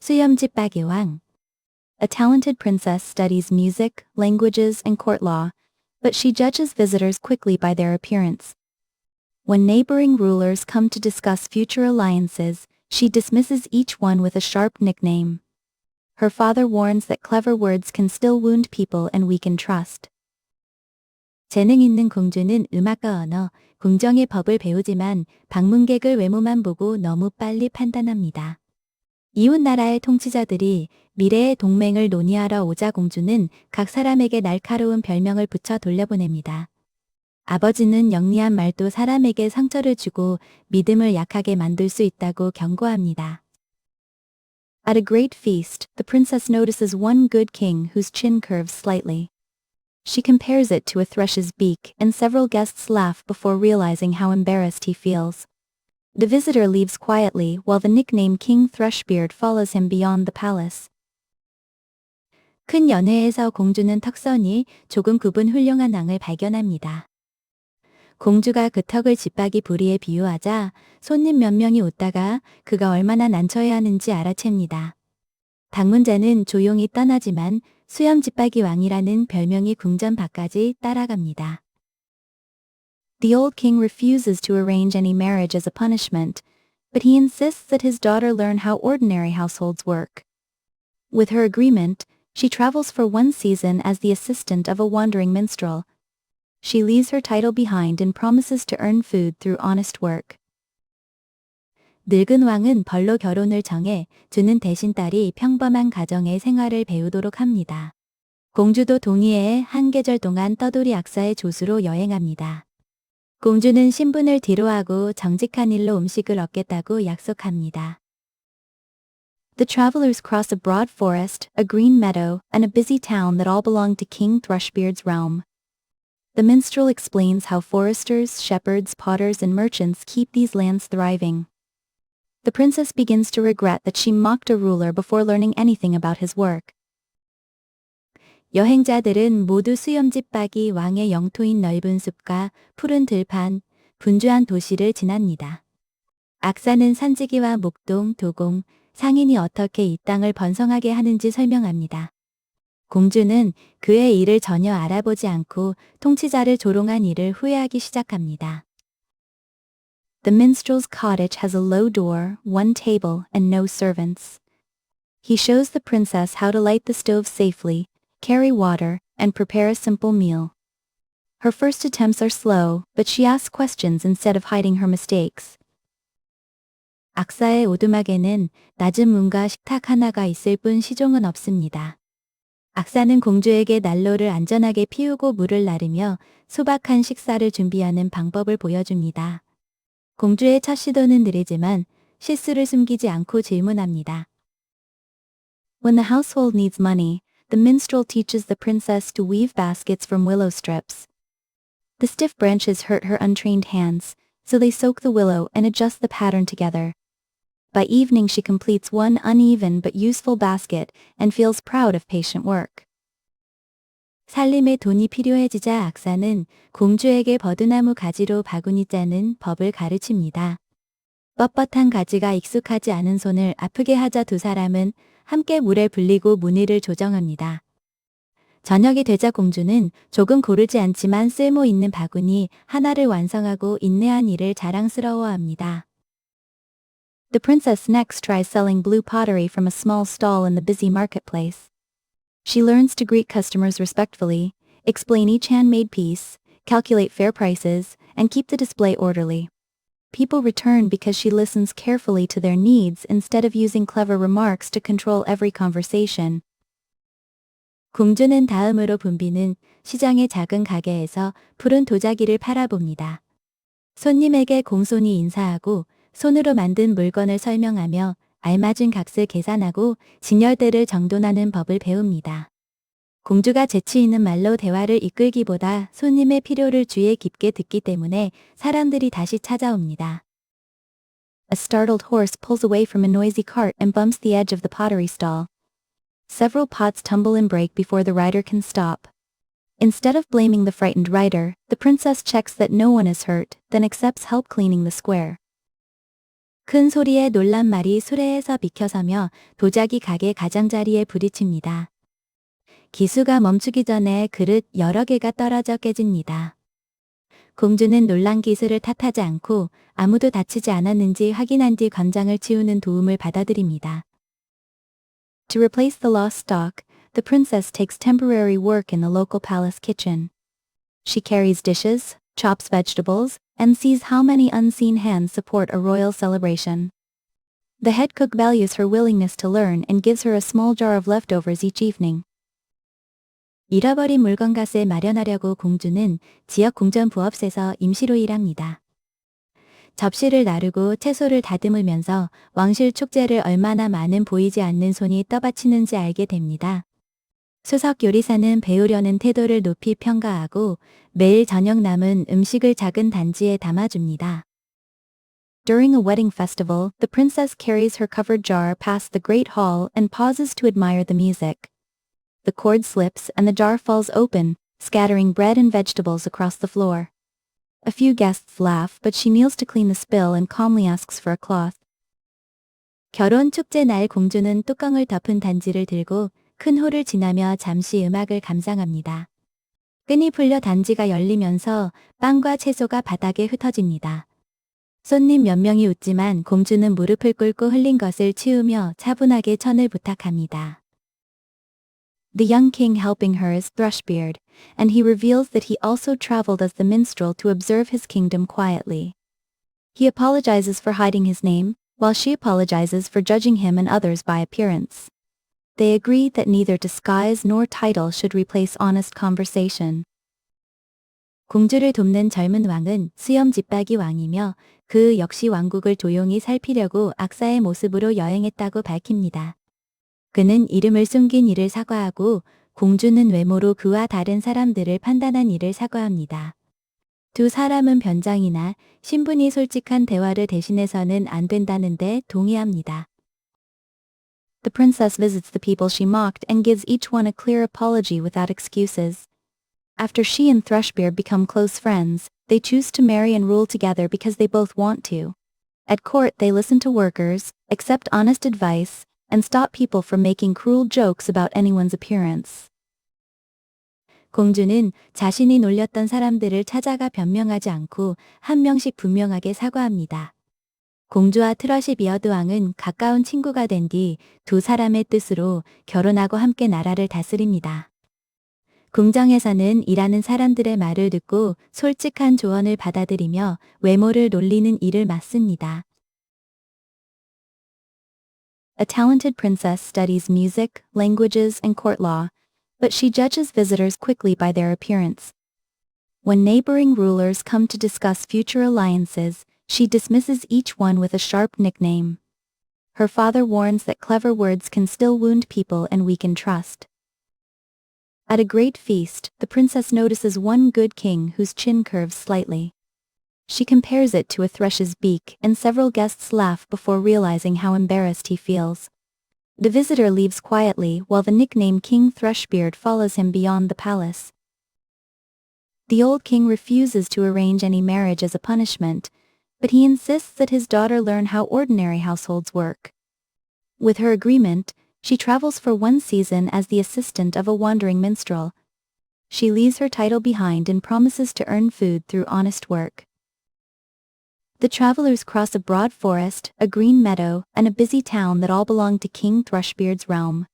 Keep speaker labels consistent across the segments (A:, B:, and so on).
A: 수염집 빠기왕. A talented princess studies music, languages, and court law, but she judges visitors quickly by their appearance. When neighboring rulers come to discuss future alliances, she dismisses each one with a sharp nickname. Her father warns that clever words can still wound people and weaken trust. 재능 있는 공주는 음악과 언어, 궁정의 법을 배우지만 방문객을 외모만 보고 너무 빨리 판단합니다. 이웃 나라의 통치자들이 미래의 동맹을 논의하러 오자 공주는 각 사람에게 날카로운 별명을 붙여 돌려보냅니다. 아버지는 영리한 말도 사람에게 상처를 주고 믿음을 약하게 만들 수 있다고 경고합니다. At a great feast, the princess notices one good king whose chin curves slightly. She compares it to a thrush's beak, and several guests laugh before realizing how embarrassed he feels. The visitor leaves quietly while the nickname King Thrushbeard follows him beyond the palace. 큰 연회에서 공주는 턱선이 조금 굽은 훌륭한 왕을 발견합니다. 공주가 그 턱을 지팡이 부리에 비유하자 손님 몇 명이 웃다가 그가 얼마나 난처해 하는지 알아챕니다. 방문자는 조용히 떠나지만 수염 지팡이 왕이라는 별명이 궁전 밖까지 따라갑니다. The old king refuses to arrange any marriage as a punishment, but he insists that his daughter learn how ordinary households work. With her agreement, she travels for one season as the assistant of a wandering minstrel. She leaves her title behind and promises to earn food through honest work. 늙은 왕은 벌로 결혼을 정해 주는 대신 딸이 평범한 가정의 생활을 배우도록 합니다. 공주도 동의해 한 계절 동안 떠돌이 악사의 조수로 여행합니다. 공주는 신분을 뒤로하고 정직한 일로 음식을 얻겠다고 약속합니다. The travelers cross a broad forest, a green meadow, and a busy town that all belong to King Thrushbeard's realm. The minstrel explains how foresters, shepherds, potters, and merchants keep these lands thriving. The princess begins to regret that she mocked a ruler before learning anything about his work. 여행자들은 모두 수염집박이 왕의 영토인 넓은 숲과 푸른 들판, 분주한 도시를 지납니다. 악사는 산지기와 목동, 도공, 상인이 어떻게 이 땅을 번성하게 하는지 설명합니다. 공주는 그의 일을 전혀 알아보지 않고 통치자를 조롱한 일을 후회하기 시작합니다. The minstrel's cottage has a low door, one table, and no servants. He shows the princess how to light the stove safely, carry water, and prepare a simple meal. Her first attempts are slow, but she asks questions instead of hiding her mistakes. 악사의 오두막에는 낮은 문과 식탁 하나가 있을 뿐 시종은 없습니다. 악사는 공주에게 난로를 안전하게 피우고 물을 나르며 소박한 식사를 준비하는 방법을 보여줍니다. 공주의 첫 시도는 느리지만 실수를 숨기지 않고 질문합니다. When the household needs money, the minstrel teaches the princess to weave baskets from willow strips. The stiff branches hurt her untrained hands, so they soak the willow and adjust the pattern together. By evening she completes one uneven but useful basket and feels proud of patient work. 살림에 돈이 필요해지자 악사는 공주에게 버드나무 가지로 바구니 짜는 법을 가르칩니다. 뻣뻣한 가지가 익숙하지 않은 손을 아프게 하자 두 사람은 함께 물에 불리고 무늬를 조정합니다. 저녁이 되자 공주는 조금 고르지 않지만 쓸모 있는 바구니 하나를 완성하고 인내한 일을 자랑스러워합니다. The princess next tries selling blue pottery from a small stall in the busy marketplace. She learns to greet customers respectfully, explain each handmade piece, calculate fair prices, and keep the display orderly. People return because she listens carefully to their needs instead of using clever remarks to control every conversation. 공주는 다음으로 붐비는 시장의 작은 가게에서 푸른 도자기를 팔아봅니다. 손님에게 공손히 인사하고 손으로 만든 물건을 설명하며 알맞은 값을 계산하고 진열대를 정돈하는 법을 배웁니다. 공주가 재치 있는 말로 대화를 이끌기보다 손님의 필요를 주의 깊게 듣기 때문에 사람들이 다시 찾아옵니다. A startled horse pulls away from a noisy cart and bumps the edge of the pottery stall. Several pots tumble and break before the rider can stop. Instead of blaming the frightened rider, the princess checks that no one is hurt, then accepts help cleaning the square. 큰 소리에 놀란 말이 수레에서 비켜서며 도자기 가게 가장자리에 부딪힙니다. 기수가 멈추기 전에 그릇 여러 개가 떨어져 깨집니다. 공주는 놀란 기술을 탓하지 않고 아무도 다치지 않았는지 확인한 뒤 관장을 치우는 도움을 받아들입니다. To replace the lost stock, the princess takes temporary work in the local palace kitchen. She carries dishes, chops vegetables, and sees how many unseen hands support a royal celebration. The head cook values her willingness to learn and gives her a small jar of leftovers each evening. 잃어버린 물건값을 마련하려고 공주는 지역 궁전 부업소에서 임시로 일합니다. 접시를 나르고 채소를 다듬으면서 왕실 축제를 얼마나 많은 보이지 않는 손이 떠받치는지 알게 됩니다. 수석 요리사는 배우려는 태도를 높이 평가하고 매일 저녁 남은 음식을 작은 단지에 담아줍니다. During a wedding festival, the princess carries her covered jar past the great hall and pauses to admire the music. The cord slips and the jar falls open, scattering bread and vegetables across the floor. A few guests laugh, but she kneels to clean the spill and calmly asks for a cloth. 결혼 축제 날 공주는 뚜껑을 덮은 단지를 들고 큰 홀을 지나며 잠시 음악을 감상합니다. 끈이 풀려 단지가 열리면서 빵과 채소가 바닥에 흩어집니다. 손님 몇 명이 웃지만 공주는 무릎을 꿇고 흘린 것을 치우며 차분하게 천을 부탁합니다. The young king helping her is Thrushbeard, and he reveals that he also traveled as the minstrel to observe his kingdom quietly. He apologizes for hiding his name, while she apologizes for judging him and others by appearance. They agree that neither disguise nor title should replace honest conversation. 공주를 돕는 젊은 왕은 수염 집박이 왕이며 그 역시 왕국을 조용히 살피려고 악사의 모습으로 여행했다고 밝힙니다. 그는 이름을 숨긴 일을 사과하고 공주는 외모로 그와 다른 사람들을 판단한 일을 사과합니다. 두 사람은 변장이나 신분이 솔직한 대화를 대신해서는 안 된다는데 동의합니다. The princess visits the people she mocked and gives each one a clear apology without excuses. After she and Thrushbeard become close friends, they choose to marry and rule together because they both want to. At court, they listen to workers, accept honest advice, and stop people from making cruel jokes about anyone's appearance. 공주는 자신이 놀렸던 사람들을 찾아가 변명하지 않고 한 명씩 분명하게 사과합니다. 공주와 트러시 비어드 왕은 가까운 친구가 된 뒤 두 사람의 뜻으로 결혼하고 함께 나라를 다스립니다. 궁정에서는 일하는 사람들의 말을 듣고 솔직한 조언을 받아들이며 외모를 놀리는 일을 맡습니다. A talented princess studies music, languages, and court law, but she judges visitors quickly by their appearance. When neighboring rulers come to discuss future alliances, she dismisses each one with a sharp nickname. Her father warns that clever words can still wound people and weaken trust. At a great feast, the princess notices one good king whose chin curves slightly. She compares it to a thrush's beak, and several guests laugh before realizing how embarrassed he feels. The visitor leaves quietly while the nickname King Thrushbeard follows him beyond the palace. The old king refuses to arrange any marriage as a punishment, but he insists that his daughter learn how ordinary households work. With her agreement, she travels for one season as the assistant of a wandering minstrel. She leaves her title behind and promises to earn food through honest work. The travelers cross a broad forest, a green meadow, and a busy town that all belong to King Thrushbeard's realm.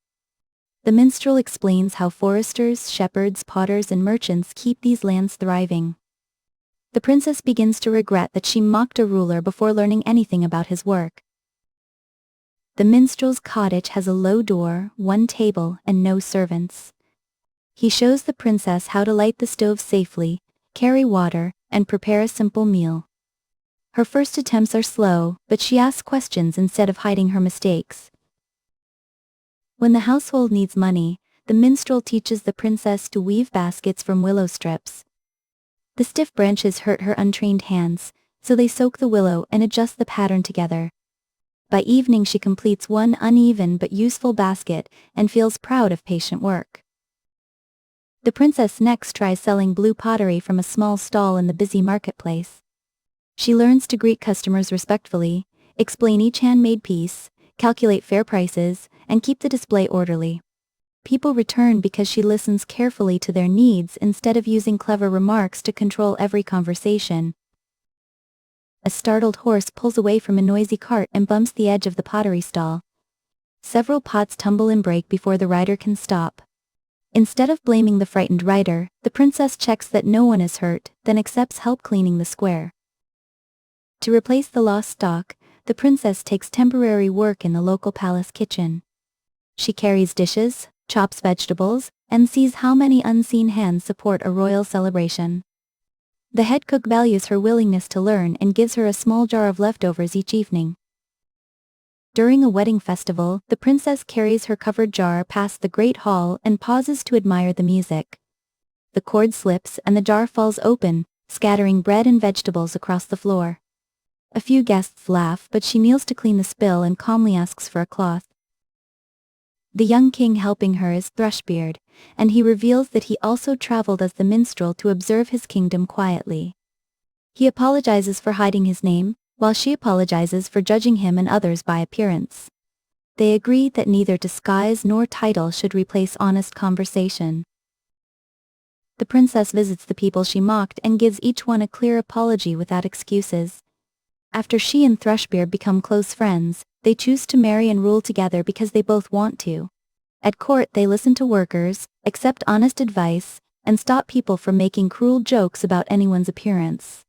A: The minstrel explains how foresters, shepherds, potters, and merchants keep these lands thriving. The princess begins to regret that she mocked a ruler before learning anything about his work. The minstrel's cottage has a low door, one table, and no servants. He shows the princess how to light the stove safely, carry water, and prepare a simple meal. Her first attempts are slow, but she asks questions instead of hiding her mistakes. When the household needs money, the minstrel teaches the princess to weave baskets from willow strips. The stiff branches hurt her untrained hands, so they soak the willow and adjust the pattern together. By evening she completes one uneven but useful basket and feels proud of patient work. The princess next tries selling blue pottery from a small stall in the busy marketplace. She learns to greet customers respectfully, explain each handmade piece, calculate fair prices, and keep the display orderly. People return because she listens carefully to their needs instead of using clever remarks to control every conversation. A startled horse pulls away from a noisy cart and bumps the edge of the pottery stall. Several pots tumble and break before the rider can stop. Instead of blaming the frightened rider, the princess checks that no one is hurt, then accepts help cleaning the square. To replace the lost stock, the princess takes temporary work in the local palace kitchen. She carries dishes, chops vegetables, and sees how many unseen hands support a royal celebration. The head cook values her willingness to learn and gives her a small jar of leftovers each evening. During a wedding festival, the princess carries her covered jar past the great hall and pauses to admire the music. The cord slips and the jar falls open, scattering bread and vegetables across the floor. A few guests laugh, but she kneels to clean the spill and calmly asks for a cloth. The young king helping her is Thrushbeard, and he reveals that he also traveled as the minstrel to observe his kingdom quietly. He apologizes for hiding his name, while she apologizes for judging him and others by appearance. They agree that neither disguise nor title should replace honest conversation. The princess visits the people she mocked and gives each one a clear apology without excuses. After she and Thrushbeard become close friends, they choose to marry and rule together because they both want to. At court they listen to workers, accept honest advice, and stop people from making cruel jokes about anyone's appearance.